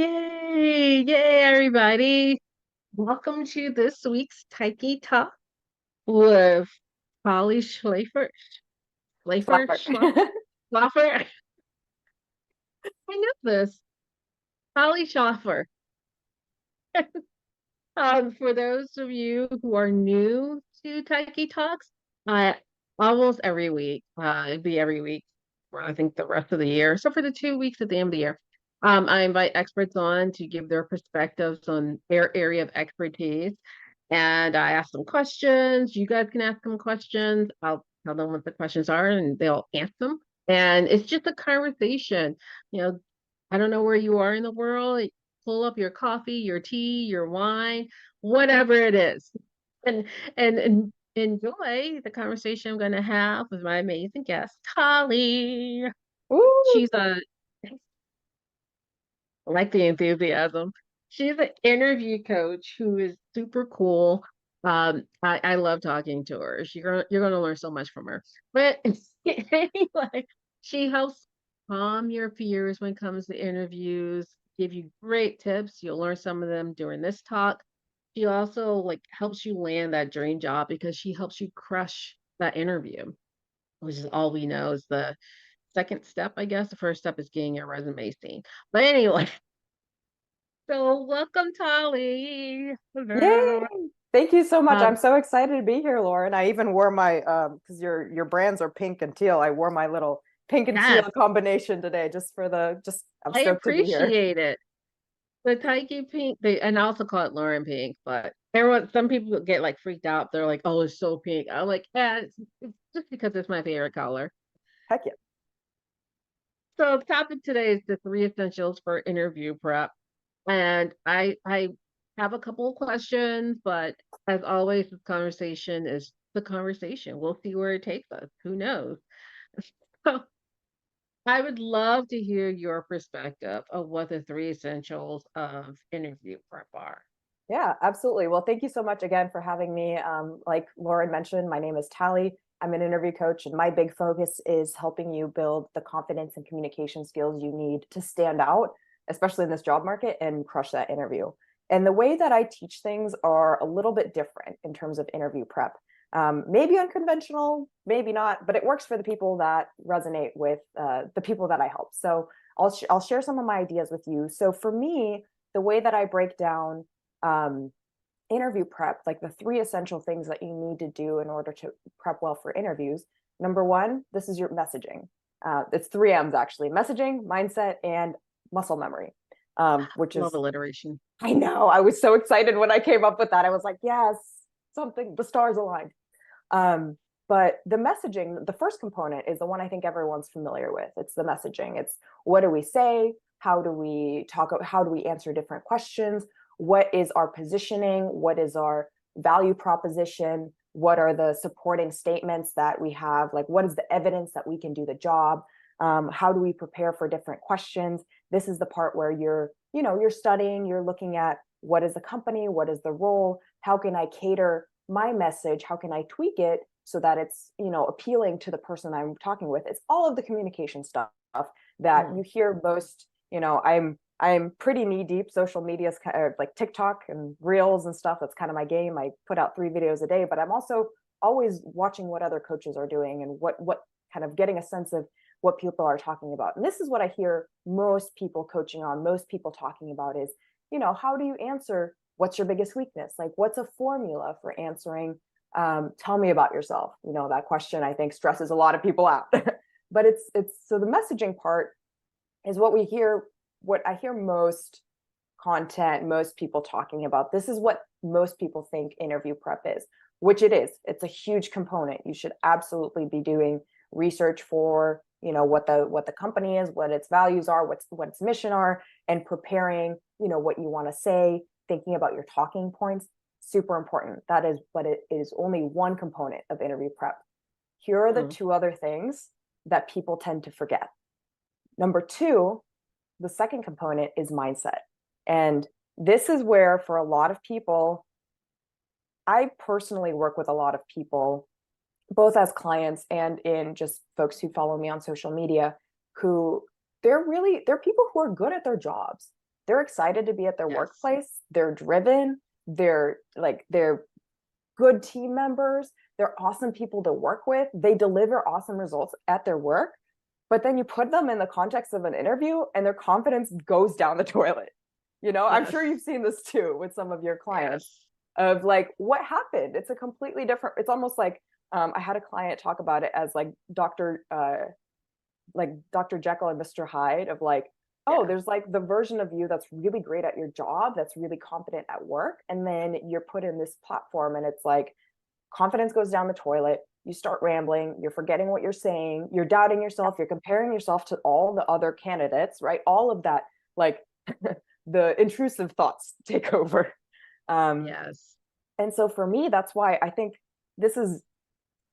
Yay! Yay, everybody. Welcome to this week's Tyche Talk with Tali Shlafer. Shlafer. Shlafer. I know this. Tali Shlafer. For those of you who are new to Tyche Talks, uh, almost every week, it'd be every week for I think the rest of the year. So for the 2 weeks at the end of the year, I invite experts on to give their perspectives on their area of expertise. And I ask them questions. You guys can ask them questions. I'll tell them what the questions are and they'll answer them. And it's just a conversation. You know, I don't know where you are in the world. Pull up your coffee, your tea, your wine, whatever it is. And and enjoy the conversation I'm going to have with my amazing guest, Holly. Ooh, She's a I like the enthusiasm. She's an interview coach who is super cool. I love talking to her. You're gonna learn so much from her. But anyway, she helps calm your fears when it comes to interviews, give you great tips. You'll learn some of them during this talk. She also like helps you land that dream job because she helps you crush that interview, which is all we know is the second step, I guess. The first step is getting your resume seen. But anyway, so welcome, Tali. yay. Hello. Thank you so much. I'm Um, so excited to be here, Lauren. I even wore my because your brands are pink and teal. I wore my little pink and teal yes, combination today just for the just I'm I stoked to be here. appreciate it. The Taiki pink, and I also call it Lauren pink, but some people get like freaked out. They're like, "Oh, it's so pink." I'm like, "Yeah, it's just because it's my favorite color." Heck yeah. So the topic today is the three essentials for interview prep, and I have a couple of questions, but as always, this conversation is the conversation. We'll see where it takes us. Who knows? So I would love to hear your perspective of what the three essentials of interview prep are. Yeah, absolutely. Well, thank you so much again for having me. Like Lauren mentioned, my name is Tally. I'm an interview coach, and my big focus is helping you build the confidence and communication skills you need to stand out, especially in this job market, and crush that interview. And the way that I teach things are a little bit different in terms of interview prep. Maybe unconventional, maybe not, but it works for the people that resonate with the people that I help. So I'll share some of my ideas with you. So for me, the way that I break down um, interview prep, like the three essential things that you need to do in order to prep well for interviews. Number one, this is your messaging. It's three M's actually: messaging, mindset, and muscle memory. Which Love is, alliteration. I know, I was so excited when I came up with that. I was like, yes, something, the stars aligned. Um, but the messaging, the first component is the one I think everyone's familiar with. It's the messaging. It's what do we say? How do we talk? How do we answer different questions? What is our positioning? What is our value proposition? What are the supporting statements that we have? Like, what is the evidence that we can do the job? How do we prepare for different questions? This is the part where you're studying, you're looking at what is the company, what is the role, how can I cater my message, how can I tweak it so that it's appealing to the person I'm talking with. It's all of the communication stuff that Mm. you hear most. I'm pretty knee deep. Social media is kind of like TikTok and Reels and stuff. That's kind of my game. I put out 3 videos a day, but I'm also always watching what other coaches are doing and what kind of getting a sense of what people are talking about. And this is what I hear most people coaching on, most people talking about is, how do you answer what's your biggest weakness? Like, what's a formula for answering? Tell me about yourself. That question I think stresses a lot of people out. But it's so the messaging part is what I hear most content, most people talking about. This is what most people think interview prep is, which it is. It's a huge component. You should absolutely be doing research for, what the company is, what its values are, what its mission are, and preparing, what you want to say, thinking about your talking points. Super important. That is, but it is only one component of interview prep. Here are the Mm. two other things that people tend to forget. Number two, the second component is mindset. And this is where, for a lot of people, I personally work with a lot of people, both as clients and in just folks who follow me on social media, who they're people who are good at their jobs. they're excited to be at their Yes. workplace. They're driven. They're good team members. They're awesome people to work with. They deliver awesome results at their work. But then you put them in the context of an interview and their confidence goes down the toilet. You know, I'm sure you've seen this too with some of your clients of like, what happened? It's a completely different, it's almost like, I had a client talk about it as like Dr. Jekyll and Mr. Hyde of like, oh, there's like the version of you that's really great at your job, that's really confident at work. And then you're put in this platform and it's like confidence goes down the toilet. You start rambling, you're forgetting what you're saying, you're doubting yourself, you're comparing yourself to all the other candidates, right? All of that, like the intrusive thoughts take over. Yes. And so for me, that's why I think this is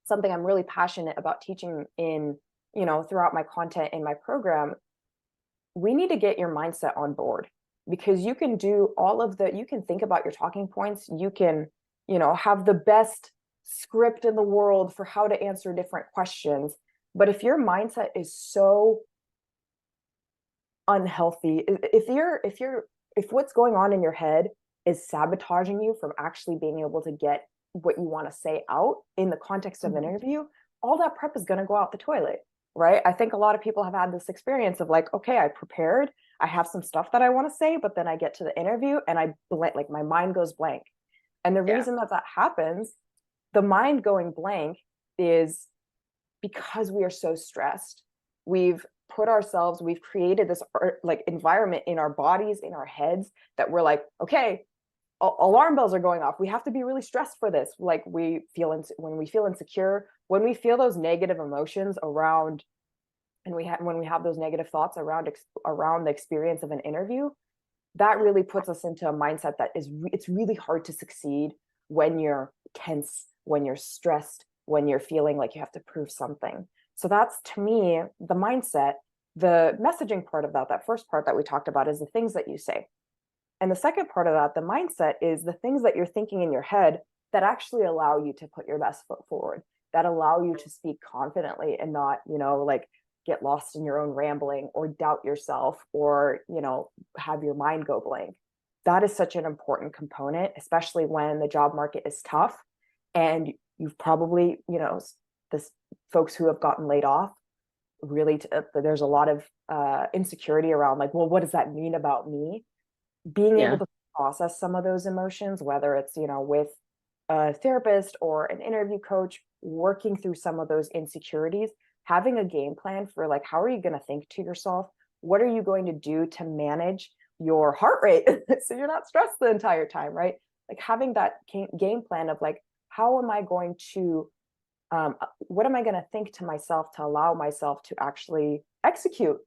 something I'm really passionate about teaching in, throughout my content in my program. We need to get your mindset on board, because you can do you can think about your talking points. You can, have the best script in the world for how to answer different questions. But if your mindset is so unhealthy, if what's going on in your head is sabotaging you from actually being able to get what you want to say out in the context of an interview, all that prep is going to go out the toilet, right? I think a lot of people have had this experience of like, okay, I prepared, I have some stuff that I want to say, but then I get to the interview and my mind goes blank. And the reason that happens, the mind going blank, is because we are so stressed. We've created this like environment in our bodies, in our heads, that we're like, okay, alarm bells are going off. We have to be really stressed for this. Like when we feel insecure, when we feel those negative emotions around, and when we have those negative thoughts around the experience of an interview, that really puts us into a mindset that it's really hard to succeed when you're tense, when you're stressed, when you're feeling like you have to prove something. So that's, to me, the mindset. The messaging part of that first part that we talked about, is the things that you say. And the second part of that, the mindset, is the things that you're thinking in your head that actually allow you to put your best foot forward, that allow you to speak confidently and not, like get lost in your own rambling or doubt yourself or, have your mind go blank. That is such an important component, especially when the job market is tough. And you've probably, this folks who have gotten laid off, really, there's a lot of insecurity around like, well, what does that mean about me? Being able to process some of those emotions, whether it's, with a therapist or an interview coach, working through some of those insecurities, having a game plan for like, how are you going to think to yourself? What are you going to do to manage your heart rate so you're not stressed the entire time, right? Like having that game plan of like, how am I going to, what am I going to think to myself to allow myself to actually execute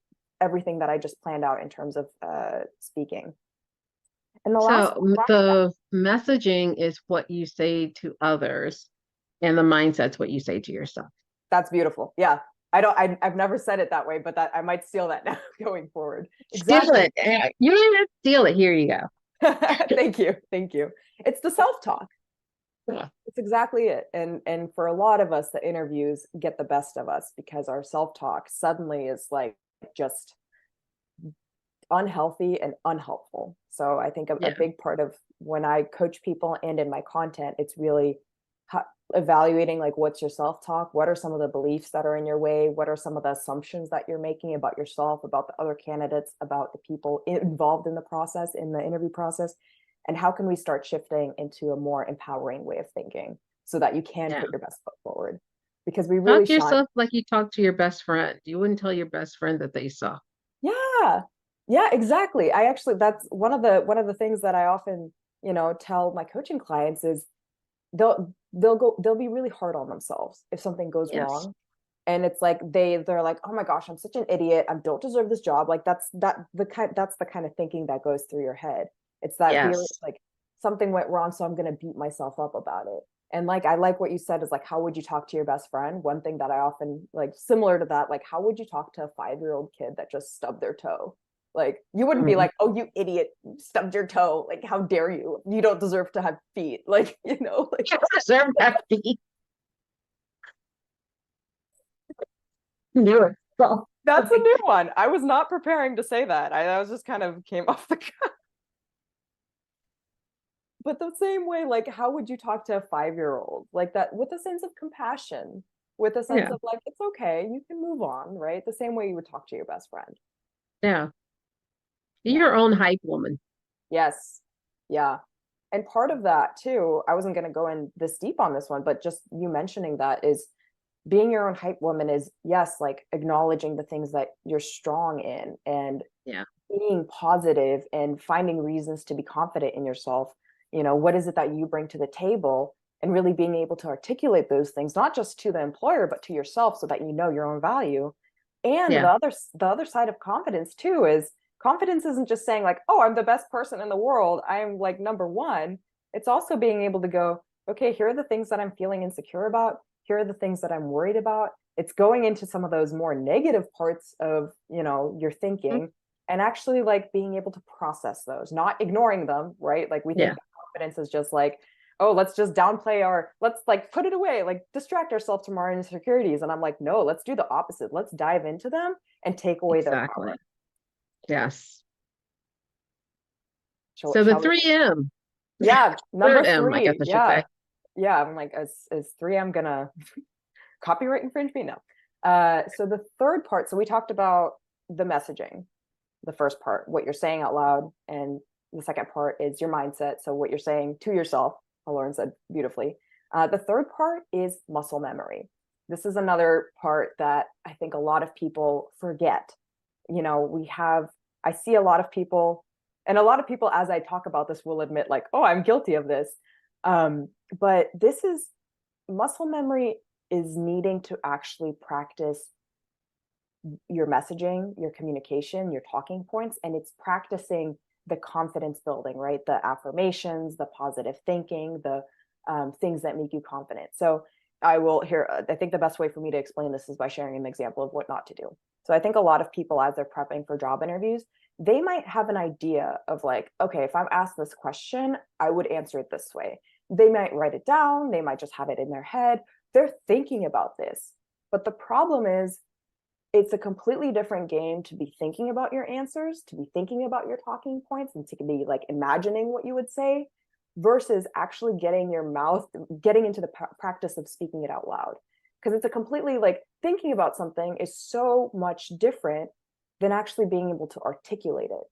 everything that I just planned out in terms of speaking. And the messaging is what you say to others, and the mindset's what you say to yourself. That's beautiful. Yeah. I've never said it that way, but that I might steal that now going forward. Exactly. Steal it. You didn't steal it. Here you go. Thank you. Thank you. It's the self-talk. Yeah. It's exactly it. And for a lot of us, the interviews get the best of us because our self-talk suddenly is like just unhealthy and unhelpful. So I think a big part of when I coach people and in my content, it's really evaluating like, what's your self-talk? What are some of the beliefs that are in your way? What are some of the assumptions that you're making about yourself, about the other candidates, about the people involved in the process, in the interview process? And how can we start shifting into a more empowering way of thinking so that you can put your best foot forward? Because we really talk to yourself like you talk to your best friend. You wouldn't tell your best friend that they suck. Yeah, exactly. That's one of the things that I often, tell my coaching clients is they'll be really hard on themselves if something goes wrong. And it's like they're like, oh my gosh, I'm such an idiot, I don't deserve this job. Like that's the kind of thinking that goes through your head. It's that feeling like something went wrong, so I'm going to beat myself up about it. And like, I like what you said is like, how would you talk to your best friend? One thing that I often like, similar to that, like, how would you talk to a 5-year-old kid that just stubbed their toe? Like, you wouldn't be like, oh, you idiot, you stubbed your toe. Like, how dare you? You don't deserve to have feet. Like, like you deserve to have feet. Do it. That's a Like, new one. I was not preparing to say that. I was just kind of came off the cuff. But the same way, like, how would you talk to a 5-year-old like that with a sense of compassion, with a sense yeah, of like, it's okay, you can move on, right? The same way you would talk to your best friend. yeah. Yeah. Your own hype woman. Yes. Yeah. And part of that too, I wasn't going to go in this deep on this one, but just you mentioning that is being your own hype woman is, yes, like acknowledging the things that you're strong in and Yeah, being positive and finding reasons to be confident in yourself. What is it that you bring to the table, and really being able to articulate those things, not just to the employer, but to yourself, so that you know your own value. And yeah, the other side of confidence too is confidence isn't just saying like, oh, I'm the best person in the world, I'm like number one. It's also being able to go, okay, here are the things that I'm feeling insecure about, here are the things that I'm worried about. It's going into some of those more negative parts of your mm, thinking, and actually like being able to process those, not ignoring them, right? Like we think yeah, that confidence is just like, oh, let's just downplay let's like put it away, like distract ourselves from our insecurities. And I'm like, no, let's do the opposite. Let's dive into them and take away their power. exactly. Yes. Shall, So the shall we? 3M, Yeah, number third M, I guess three. I should Yeah. say. Yeah. I'm like, is 3M gonna copyright infringe me? No. So the third part, so we talked about the messaging, the first part, what you're saying out loud, and the second part is your mindset. So what you're saying to yourself, how Lauren said beautifully. The third part is muscle memory. This is another part that I think a lot of people forget. I see a lot of people, and a lot of people, as I talk about this, will admit like, oh, I'm guilty of this. But this is muscle memory is needing to actually practice your messaging, your communication, your talking points, and it's practicing the confidence building, right? The affirmations, the positive thinking, the things that make you confident. So I think the best way for me to explain this is by sharing an example of what not to do. So I think a lot of people, as they're prepping for job interviews, they might have an idea of like, okay, if I'm asked this question, I would answer it this way. They might write it down, they might just have it in their head. They're thinking about this. But the problem is, it's a completely different game to be thinking about your answers, to be thinking about your talking points, and to be like imagining what you would say, versus actually getting into the practice of speaking it out loud. Because it's a completely like thinking about something is so much different than actually being able to articulate it.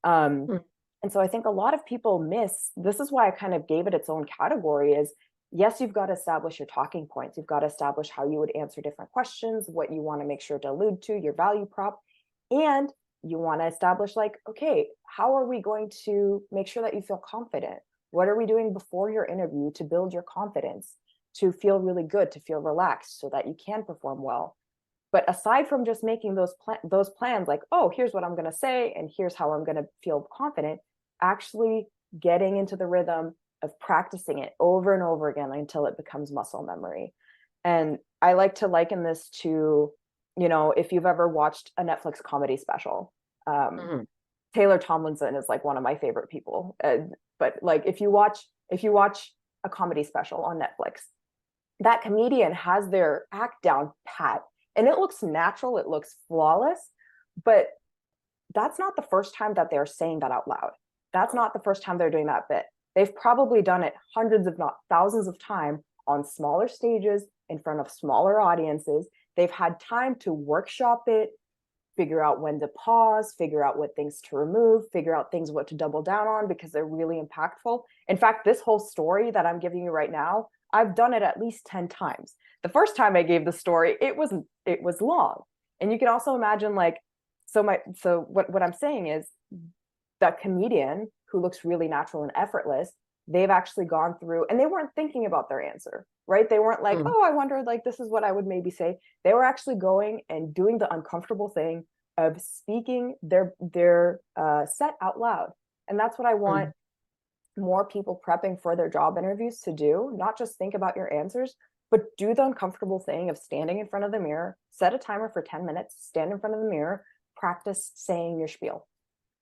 Mm, And so I think a lot of people miss, this is why I kind of gave it its own category, is yes, you've got to establish your talking points. You've got to establish how you would answer different questions, what you want to make sure to allude to, your value prop. And you want to establish like, okay, how are we going to make sure that you feel confident? What are we doing before your interview to build your confidence, to feel really good, to feel relaxed so that you can perform well? But aside from just making those plans, like, oh, here's what I'm going to say and here's how I'm going to feel confident, actually getting into the rhythm of practicing it over and over again until it becomes muscle memory. And I like to liken this to, if you've ever watched a Netflix comedy special, mhm. Taylor Tomlinson is like one of my favorite people. But like if you watch a comedy special on Netflix, that comedian has their act down pat, and it looks natural, it looks flawless, but that's not the first time that they're saying that out loud. That's not the first time they're doing that bit. They've probably done it hundreds, if not thousands of times on smaller stages in front of smaller audiences. They've had time to workshop it, figure out when to pause, figure out what things to remove, figure out things what to double down on because they're really impactful. In fact, this whole story that I'm giving you right now, I've done it at least 10 times. The first time I gave the story, it was long. And you can also imagine like, what I'm saying is that comedian who looks really natural and effortless, they've actually gone through, and they weren't thinking about their answer, right? They weren't like, Mm, oh, I wonder, like, this is what I would maybe say. They were actually going and doing the uncomfortable thing of speaking their set out loud. And that's what I want mm, more people prepping for their job interviews to do, not just think about your answers, but do the uncomfortable thing of standing in front of the mirror, set a timer for 10 minutes, stand in front of the mirror, practice saying your spiel,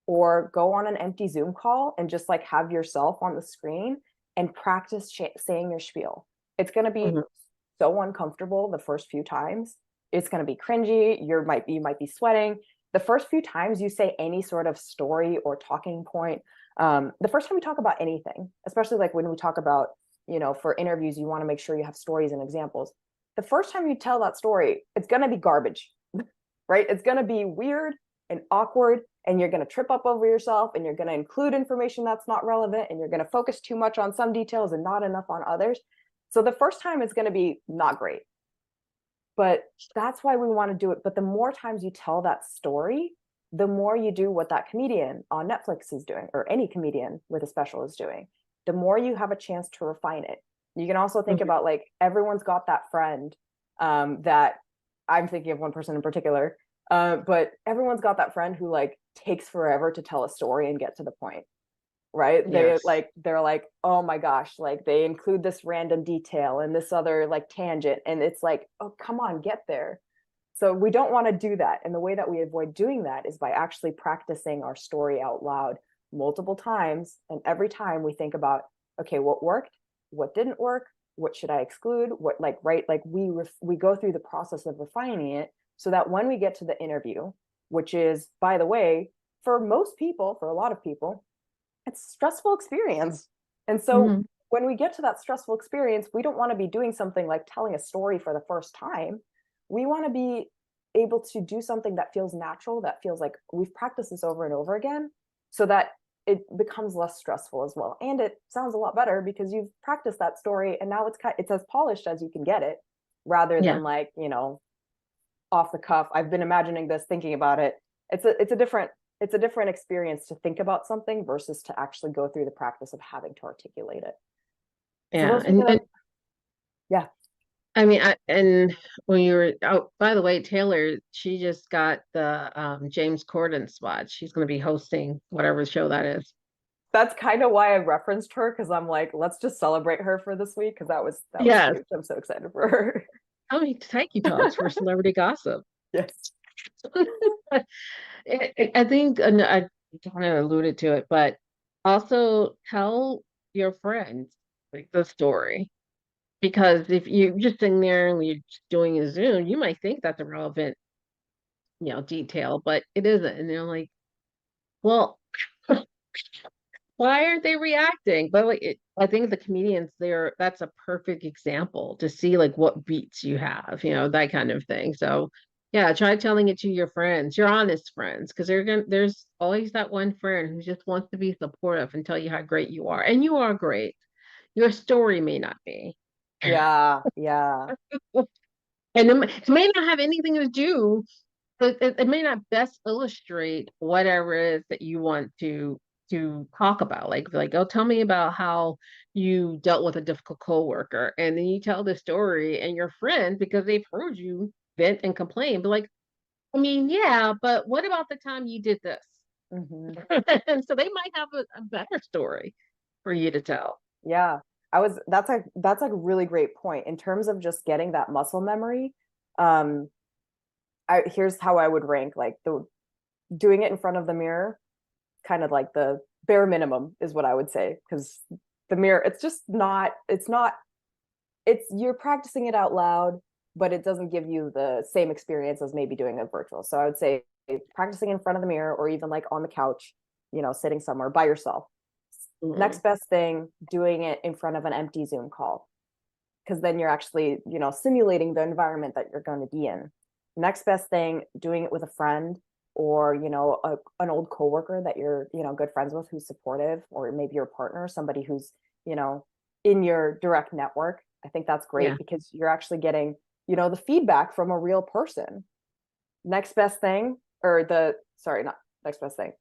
or go on an empty Zoom call and just like have yourself on the screen and practice saying your spiel. It's going to be mhm. so uncomfortable the first few times, It's going to be cringy. You might be sweating. The first few times you say any sort of story or talking point, the first time you talk about anything, especially like when we talk about, for interviews, you want to make sure you have stories and examples. The first time you tell that story, it's going to be garbage, right? It's going to be weird and awkward, and you're going to trip up over yourself, and you're going to include information that's not relevant, and you're going to focus too much on some details and not enough on others. So the first time it's going to be not great, but that's why we want to do it. But the more times you tell that story, the more you do what that comedian on Netflix is doing, or any comedian with a special is doing, the more you have a chance to refine it. You can also think about, like, everyone's got that friend, that I'm thinking of one person in particular, but everyone's got that friend who like takes forever to tell a story and get to the point, right? Yes. They're like, oh my gosh, like they include this random detail and this other like tangent, and it's like, oh, come on, get there. So we don't want to do that. And the way that we avoid doing that is by actually practicing our story out loud multiple times. And every time we think about, okay, what worked, what didn't work, what should I exclude, what, like, right, like we go through the process of refining it, so that when we get to the interview, which is, by the way, for most people, for a lot of people, it's a stressful experience. And so when we get to that stressful experience, we don't want to be doing something like telling a story for the first time. We want to be able to do something that feels natural, that feels like we've practiced this over and over again, so that it becomes less stressful as well. And it sounds a lot better because you've practiced that story, and now it's as polished as you can get it, rather Yeah. than like, off the cuff, I've been imagining this, thinking about it. It's a different experience to think about something versus to actually go through the practice of having to articulate it. So Yeah. those are the, yeah. I mean, and when you were, oh, by the way, Taylor, she just got the James Corden spot. She's going to be hosting whatever show that is. That's kind of why I referenced her, because I'm like, let's just celebrate her for this week, because that was Yes. huge. I'm so excited for her. How many Tyche Talks for celebrity gossip? Yes. I think, and I kind of alluded to it, but also tell your friends like the story. Because if you're just sitting there and you're just doing a Zoom, you might think that's a relevant, detail, but it isn't. And they're like, well, why aren't they reacting? But like, I think the comedians there, that's a perfect example to see like what beats you have, that kind of thing. So yeah, try telling it to your friends, your honest friends, because there's always that one friend who just wants to be supportive and tell you how great you are. And you are great. Your story may not be. Yeah. Yeah. And it may not have anything to do, but it may not best illustrate whatever it is that you want to talk about. Like, oh, tell me about how you dealt with a difficult coworker, and then you tell the story, and your friend, because they've heard you vent and complain, but like, I mean, yeah, but what about the time you did this? Hmm. And so they might have a better story for you to tell. Yeah. That's a really great point in terms of just getting that muscle memory. Um, here's how I would rank, like, the doing it in front of the mirror, kind of like the bare minimum is what I would say, because the mirror, it's you're practicing it out loud, but it doesn't give you the same experience as maybe doing a virtual. So I would say practicing in front of the mirror, or even like on the couch, sitting somewhere by yourself. Mhm. Next best thing, doing it in front of an empty Zoom call, because then you're actually, simulating the environment that you're going to be in. Next best thing, doing it with a friend, or, an old coworker that you're, good friends with, who's supportive, or maybe your partner, somebody who's, you know, in your direct network. I think that's Yeah. great because you're actually getting, the feedback from a real person. Next best thing, or the, sorry, not next best thing.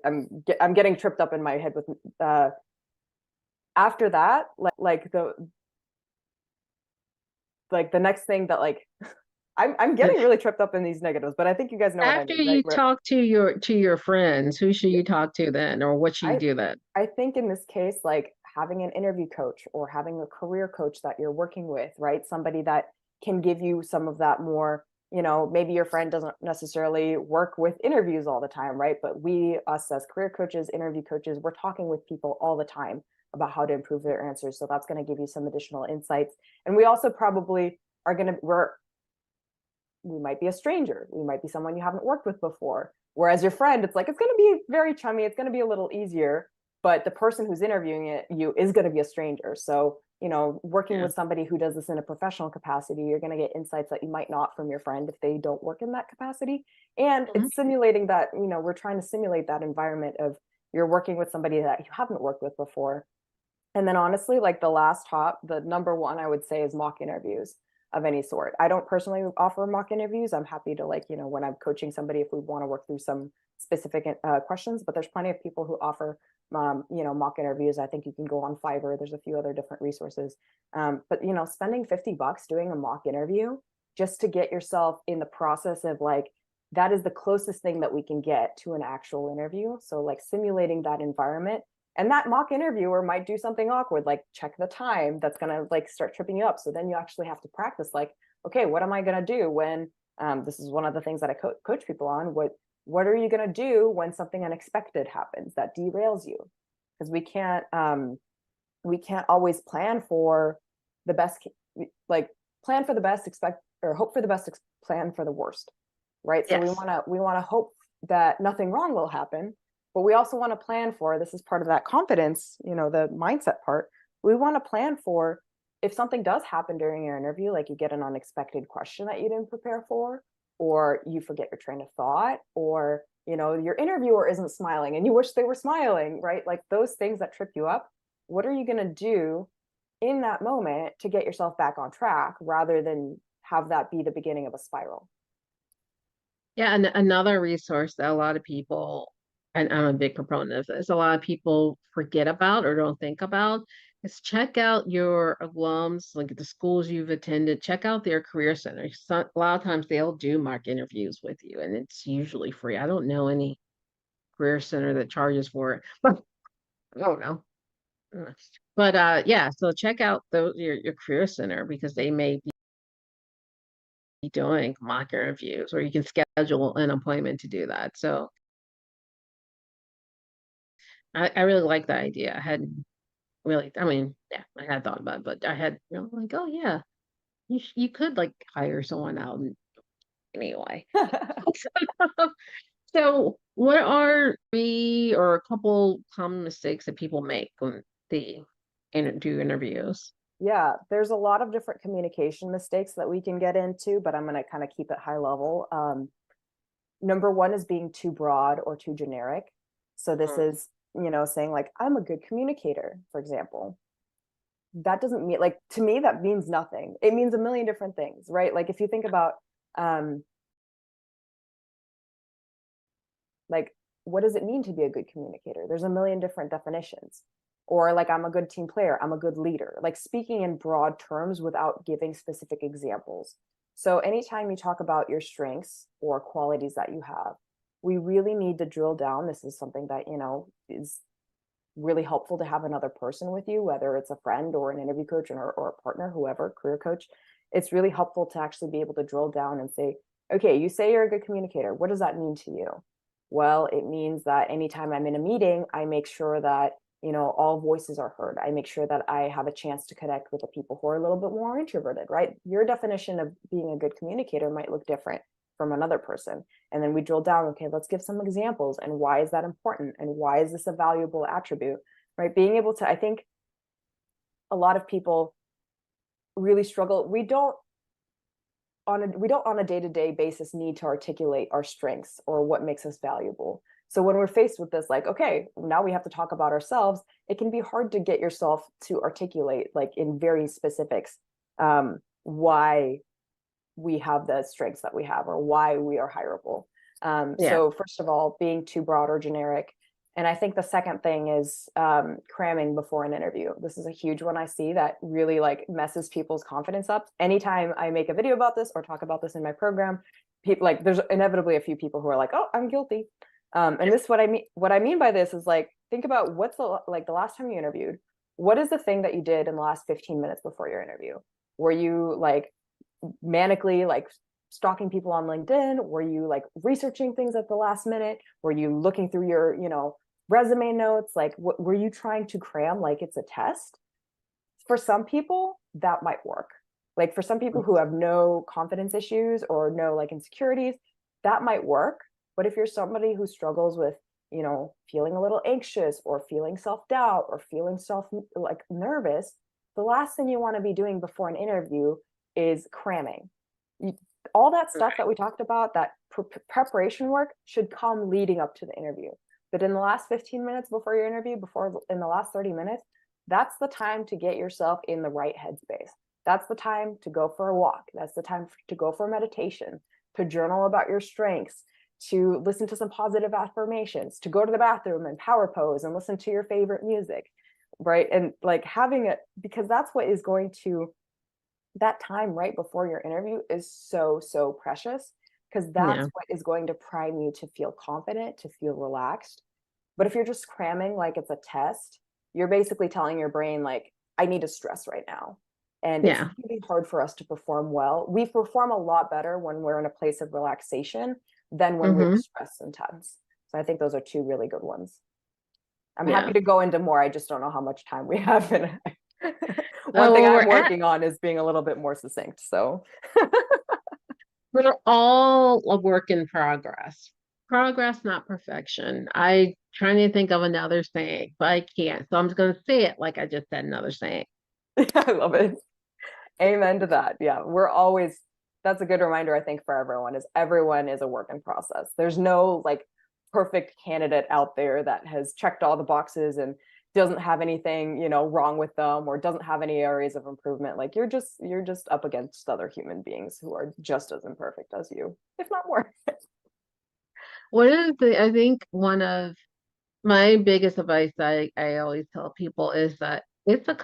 I'm getting tripped up in my head with, after that, like the next thing that, like, I'm getting really tripped up in these negatives, but I think you guys know what I After mean, right? you talk to your friends, who should you talk to then, or what should you I do then? I think in this case, like, having an interview coach or having a career coach that you're working with, right? Somebody that can give you some of that more, maybe your friend doesn't necessarily work with interviews all the time, right? But us as career coaches, interview coaches, we're talking with people all the time about how to improve their answers. So that's going to give you some additional insights. And we also probably we're we might be a stranger. We might be someone you haven't worked with before. Whereas your friend, it's like, it's going to be very chummy. It's going to be a little easier, but the person who's interviewing you is going to be a stranger. So, working Yeah. with somebody who does this in a professional capacity, you're going to get insights that you might not from your friend if they don't work in that capacity. And Mhm. it's simulating that, we're trying to simulate that environment of you're working with somebody that you haven't worked with before. And then honestly, like the number one, I would say, is mock interviews of any sort. I don't personally offer mock interviews. I'm happy to, like, when I'm coaching somebody, if we want to work through some specific questions, but there's plenty of people who offer, mock interviews. I think you can go on Fiverr. There's a few other different resources. But, spending $50 doing a mock interview just to get yourself in the process of, like, that is the closest thing that we can get to an actual interview. So, like, simulating that environment, and that mock interviewer might do something awkward, like check the time. That's going to, like, start tripping you up. So then you actually have to practice, like, okay, what am I going to do when, this is one of the things that I coach people on. What are you going to do when something unexpected happens that derails you? Because we can't always plan for the best, like, plan for the best, expect or hope for the best, plan for the worst, right? So Yes. we want to hope that nothing wrong will happen, but we also want to plan for, this is part of that confidence, the mindset part. We want to plan for, if something does happen during your interview, like you get an unexpected question that you didn't prepare for, or you forget your train of thought, or your interviewer isn't smiling and you wish they were smiling, right? Like those things that trip you up, what are you going to do in that moment to get yourself back on track rather than have that be the beginning of a spiral? Yeah, and another resource that a lot of people, and I'm a big proponent of this, a lot of people forget about or don't think about is check out your alums, like the schools you've attended, check out their career centers. A lot of times they'll do mock interviews with you, and it's usually free. I don't know any career center that charges for it, but I don't know. But yeah, so check out your career center because they may be doing mock interviews, or you can schedule an appointment to do that. So I really like that idea. I hadn't really, I mean, yeah, I had thought about it, but I had, like, oh yeah, you could like hire someone out anyway. So, what are three or a couple common mistakes that people make when they do interviews? Yeah, there's a lot of different communication mistakes that we can get into, but I'm going to kind of keep it high level. Number one is being too broad or too generic. So this Mm. is, saying, like, I'm a good communicator, for example. That doesn't mean, like, to me, that means nothing. It means a million different things, right? Like if you think about, um, like, what does it mean to be a good communicator? There's a million different definitions. Or like, I'm a good team player, I'm a good leader, like speaking in broad terms without giving specific examples. So anytime you talk about your strengths or qualities that you have, we really need to drill down. This is something that, is really helpful to have another person with you, whether it's a friend or an interview coach or a partner, whoever, career coach. It's really helpful to actually be able to drill down and say, okay, you say you're a good communicator. What does that mean to you? Well, it means that anytime I'm in a meeting, I make sure that, all voices are heard. I make sure that I have a chance to connect with the people who are a little bit more introverted, right? Your definition of being a good communicator might look different from another person. And then we drill down, okay, let's give some examples, and why is that important? And why is this a valuable attribute, right? Being able to, I think a lot of people really struggle. We don't on a day-to-day basis need to articulate our strengths or what makes us valuable. So when we're faced with this, like, okay, now we have to talk about ourselves, it can be hard to get yourself to articulate, like, in very specifics, why we have the strengths that we have or why we are hireable. Yeah. So first of all, being too broad or generic. And I think the second thing is cramming before an interview. This is a huge one I see that really, like, messes people's confidence up. Anytime I make a video about this or talk about this in my program, people, like, there's inevitably a few people who are like, oh, I'm guilty. And this, what I mean by this is, like, think about what's the last time you interviewed. What is the thing that you did in the last 15 minutes before your interview? Were you, like, manically, like, stalking people on LinkedIn? Were you, like, researching things at the last minute? Were you looking through your, resume notes? Like, what were you trying to cram like it's a test? For some people, that might work. Like for some people who have no confidence issues or no like insecurities, that might work. But if you're somebody who struggles with, feeling a little anxious or feeling self-doubt or feeling self like nervous, the last thing you want to be doing before an interview is cramming. You, all that stuff that we talked about, that preparation work should come leading up to the interview. But in the last 15 minutes before your interview, before in the last 30 minutes, that's the time to get yourself in the right headspace. That's the time to go for a walk. That's the time to go for meditation, to journal about your strengths, to listen to some positive affirmations, to go to the bathroom and power pose and listen to your favorite music, right? And like having it, because that's what is going to, that time right before your interview is so, so precious, because that's Yeah. what is going to prime you to feel confident, to feel relaxed. But if you're just cramming like it's a test, you're basically telling your brain, like, I need to stress right now. And it's Yeah. really hard for us to perform well. We perform a lot better when we're in a place of relaxation than when we're Hmm. stressed and tense. So I think those are two really good ones. I'm happy Yeah. to go into more. I just don't know how much time we have. And one Oh, thing well, I'm working on is being a little bit more succinct. So we're all a work in progress. Progress, not perfection. I trying to think of another saying, but I can't. So I'm just gonna say it like I just said another saying. I love it. Amen to that. Yeah, we're always, that's a good reminder, I think, for everyone is a work in process. There's no like perfect candidate out there that has checked all the boxes and doesn't have anything, wrong with them or doesn't have any areas of improvement. Like you're just up against other human beings who are just as imperfect as you, if not more. I think one of my biggest advice I always tell people is that it's a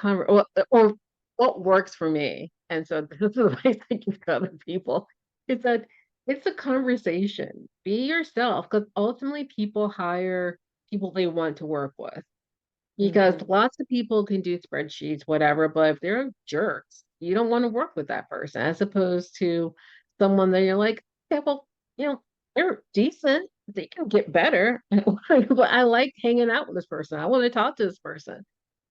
or what works for me. And so this is advice I give to other people is that it's a conversation. Be yourself because ultimately people hire people they want to work with. Because Mhm. lots of people can do spreadsheets, whatever, but if they're jerks, you don't want to work with that person as opposed to someone that you're like, okay, well, they're decent. They can get better. But I like hanging out with this person. I want to talk to this person.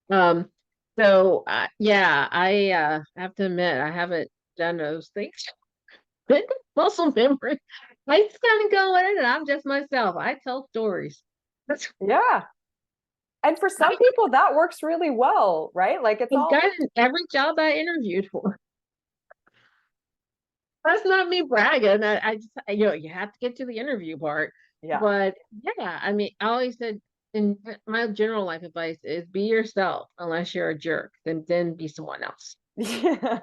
Um, so yeah, I have to admit I haven't done those things. Muscle memory. I just kind of go in and I'm just myself. I tell stories. That's Yeah. And for some I people that works really well, right? Like it's I've all, gotten every job I interviewed for. That's not me bragging. I just, you have to get to the interview part. yeah. But yeah, I mean, I always said in my general life advice is be yourself unless you're a jerk, then be someone else. Yeah.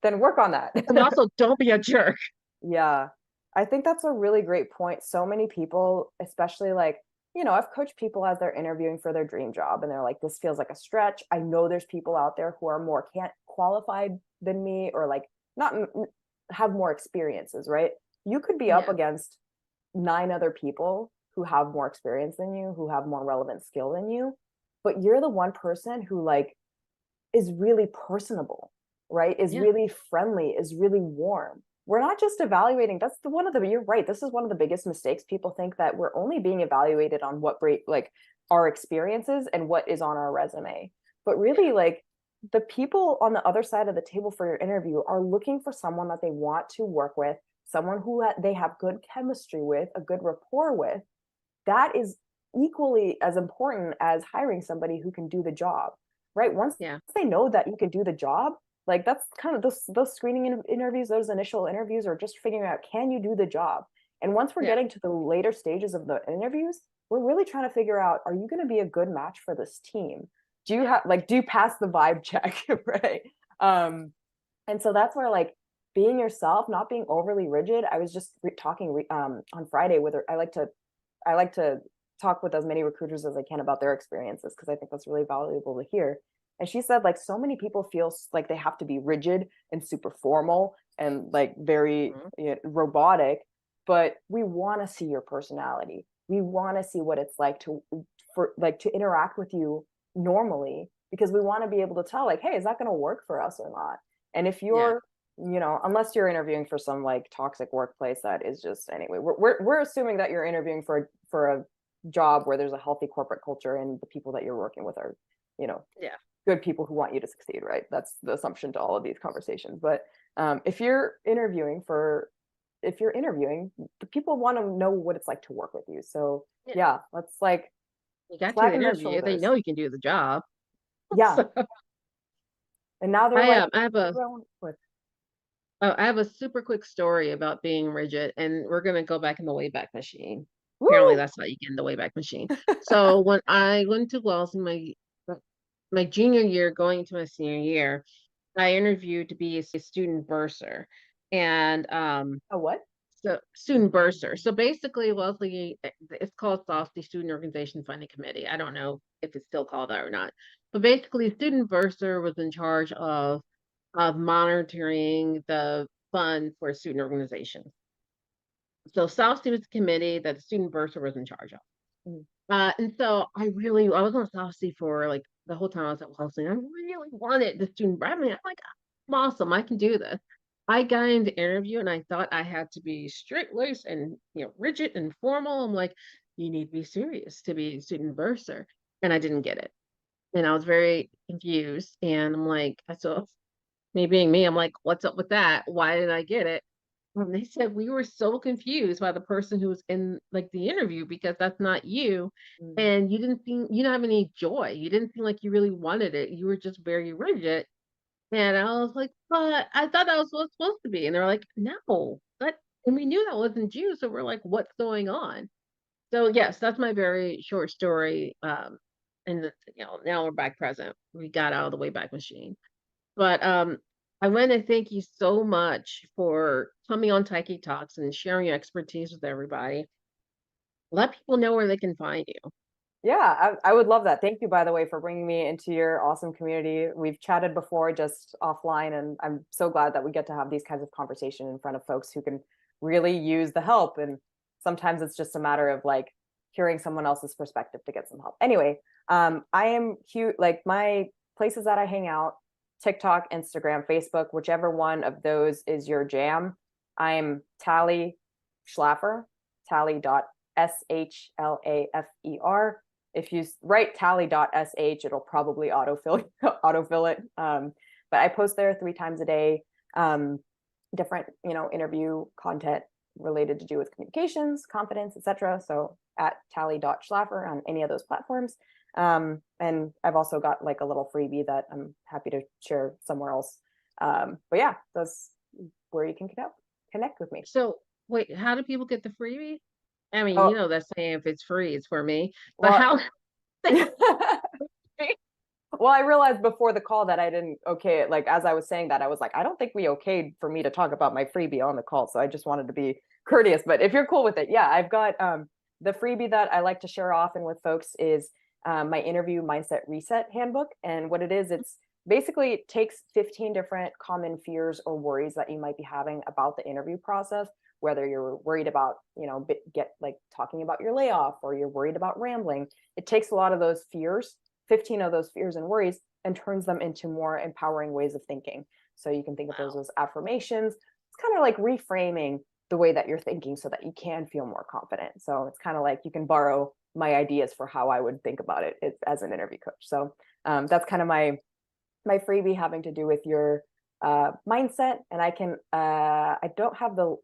Then work on that. And also don't be a jerk. Yeah. I think that's a really great point. So many people, especially like, I've coached people as they're interviewing for their dream job and they're like, this feels like a stretch. I know there's people out there who are more can't qualified than me or like not have more experiences, right? You could be up Yeah. against 9 other people who have more experience than you, who have more relevant skill than you, but you're the one person who like is really personable, right? Is Yeah. really friendly, is really warm. We're not just evaluating, that's one of the, you're right. This is one of the biggest mistakes. People think that we're only being evaluated on what break, like our experiences and what is on our resume. But really, like the people on the other side of the table for your interview are looking for someone that they want to work with, someone who they have good chemistry with, a good rapport with. That is equally as important as hiring somebody who can do the job, right? Once Yeah. they know that you can do the job, like that's kind of those screening interviews, those initial interviews are just figuring out, can you do the job? And once we're Yeah. getting to the later stages of the interviews, we're really trying to figure out, are you going to be a good match for this team? Do you pass the vibe check, right? Um, and so that's where like being yourself, not being overly rigid. I was just talking on Friday with her. I like to talk with as many recruiters as I can about their experiences because I think that's really valuable to hear. And she said, like, so many people feel like they have to be rigid and super formal and like very Mhm. robotic, but we want to see your personality. We want to see what it's like to interact with you normally because we want to be able to tell, like, hey, is that going to work for us or not? And if Yeah. you're unless you're interviewing for some like toxic workplace that is just anyway, we're assuming that you're interviewing for a job where there's a healthy corporate culture and the people that you're working with are, you know, Yeah. good people who want you to succeed, right? That's the assumption to all of these conversations. But if you're interviewing, the people want to know what it's like to work with you. So Yeah. yeah, let's like You got to flatten their interview. They shoulders. know you can do the job. Yeah. So And now they're like, I have who a do I want to work I have a super quick story about being rigid, and we're gonna go back in the Wayback Machine. with? Apparently, Woo! that's how you get in the Wayback Machine. So when I went to Wells in my junior year, going into my senior year, I interviewed to be a student bursar, and A what? so student bursar. So basically, Wellesley, it's called SOFSI, Student Organization Funding Committee. I don't know if it's still called that or not, but basically, student bursar was in charge of monitoring the fund for student organizations. So South Students Committee that the student bursar was in charge of. Mm, And so I was on South Sea for like the whole time I was at Wellesley. I really wanted the student. I mean, I'm like, I'm awesome. I can do this. I got into interview and I thought I had to be straight laced and rigid and formal. I'm like, you need to be serious to be a student bursar, and I didn't get it. And I was very confused. And I'm like, so me being me, I'm like, what's up with that? Why didn't I get it? And they said we were so confused by the person who was in like the interview because that's not you. mm, And you don't have any joy. You didn't seem like you really wanted it. You were just very rigid. And I was like, but I thought that was what it's supposed to be. And they're like, no, but and we knew that wasn't you. So we're like, what's going on? So yes, that's my very short story. And now we're back present. We got out of the Wayback Machine. But I want to thank you so much for coming on Tyche Talks and sharing your expertise with everybody. Let people know where they can find you. Yeah, I would love that. Thank you, by the way, for bringing me into your awesome community. We've chatted before just offline, and I'm so glad that we get to have these kinds of conversation in front of folks who can really use the help. And sometimes it's just a matter of like hearing someone else's perspective to get some help. Anyway, I am cute. Like my places that I hang out, TikTok, Instagram, Facebook, whichever one of those is your jam. I'm Tali Shlafer, Tali.Shlafer. If you write tally.sh, it'll probably autofill it. But I post there 3 times a day, different, interview content related to do with communications, confidence, etc. So at tally.shlafer on any of those platforms. And I've also got like a little freebie that I'm happy to share somewhere else. But yeah, that's where you can connect with me. So wait, how do people get the freebie? I mean, Oh, that's saying if it's free, it's for me. But well, how? well, I realized before the call that I didn't okay it. Like as I was saying that, I was like, I don't think we okayed for me to talk about my freebie on the call. So I just wanted to be courteous. But if you're cool with it, yeah, I've got the freebie that I like to share often with folks is my interview mindset reset handbook. And what it is, it's basically it takes 15 different common fears or worries that you might be having about the interview process, whether you're worried about, get like talking about your layoff or you're worried about rambling. It takes a lot of those fears, 15 of those fears and worries, and turns them into more empowering ways of thinking. So you can think of those Wow. as affirmations. It's kind of like reframing the way that you're thinking so that you can feel more confident. So it's kind of like you can borrow my ideas for how I would think about it as an interview coach. So that's kind of my freebie having to do with your mindset. And I don't have the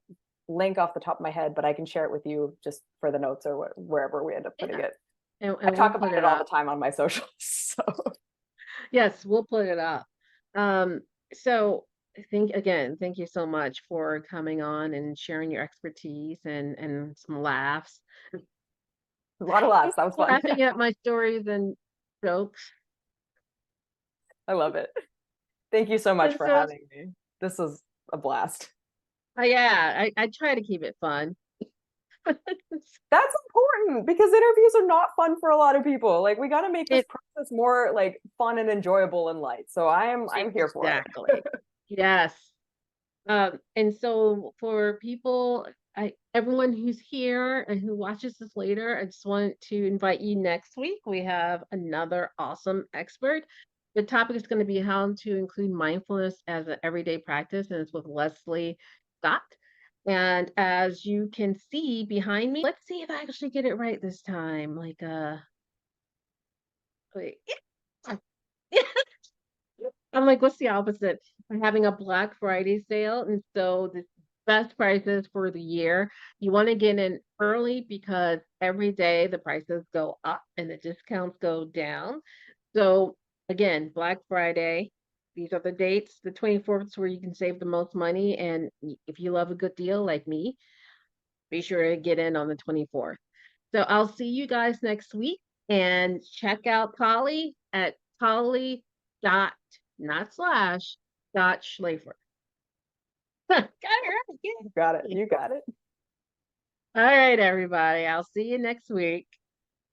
link off the top of my head, but I can share it with you just for the notes or wherever we end up putting Yeah. it. I And we'll talk put about it it all the up. time on my socials. So Yes, we'll put it up. Um, so thank you so much for coming on and sharing your expertise and some laughs. a lot of laughs. That was fun. Laughing at my stories and jokes. I love it. Thank you so much And for so, having me. This was a blast. yeah, I try to keep it fun. That's important because interviews are not fun for a lot of people. Like we got to make this It process more like fun and enjoyable and light. So I'm here for it. exactly. Yes. And so for people, everyone who's here and who watches this later, I just want to invite you next week. We have another awesome expert. The topic is going to be how to include mindfulness as an everyday practice, and it's with Leslie Scott. And as you can see behind me, let's see if I actually get it right this time. Like, wait. I'm like, what's the opposite? I'm having a Black Friday sale, and so the best prices for the year. You want to get in early because every day the prices go up and the discounts go down. So again, Black Friday, these are the dates. The 24th is where you can save the most money, and if you love a good deal like me, be sure to get in on the 24th. So I'll see you guys next week and check out Polly at Polly dot not slash dot Schlafer. Got it right. You got it. You got it. All right, everybody. I'll see you next week.